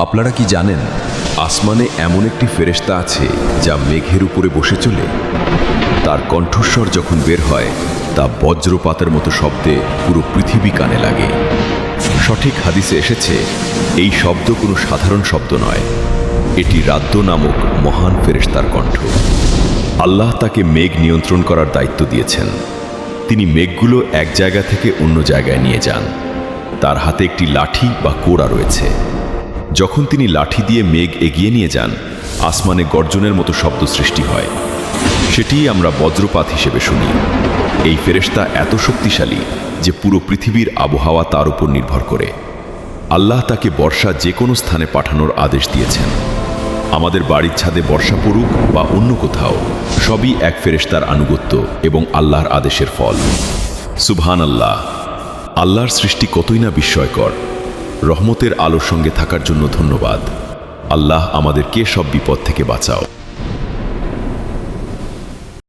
আপনারা কি জানেন আসমানে এমন একটি ফেরেশতা আছে যা মেঘের উপরে বসে চলে? তার কণ্ঠস্বর যখন বের হয় তা বজ্রপাতের মতো শব্দে পুরো পৃথিবী কানে লাগে। সঠিক হাদিসে এসেছে এই শব্দ কোনো সাধারণ শব্দ নয়, এটি রাদ্দ নামক মহান ফেরেশতার কণ্ঠ। আল্লাহ তাকে মেঘ নিয়ন্ত্রণ করার দায়িত্ব দিয়েছেন। তিনি মেঘগুলো এক জায়গা থেকে অন্য জায়গায় নিয়ে যান। তার হাতে একটি লাঠি বা কোড়া রয়েছে। যখন তিনি লাঠি দিয়ে মেঘ এগিয়ে নিয়ে যান, আসমানে গর্জনের মতো শব্দ সৃষ্টি হয়। সেটিই আমরা বজ্রপাত হিসেবে শুনি। এই ফেরেশতা এত শক্তিশালী যে পুরো পৃথিবীর আবহাওয়া তার উপর নির্ভর করে। আল্লাহ তাকে বর্ষা যে কোনো স্থানে পাঠানোর আদেশ দিয়েছেন। আমাদের বাড়ির ছাদে বর্ষা পড়ুক বা অন্য কোথাও, সবই এক ফেরেশতার আনুগত্য এবং আল্লাহর আদেশের ফল। সুবহানাল্লাহ! আল্লাহর সৃষ্টি কতই না বিস্ময়কর। রহমতের আলোর সঙ্গে থাকার জন্য ধন্যবাদ। আল্লাহ আমাদেরকে সব বিপদ থেকে বাঁচাও।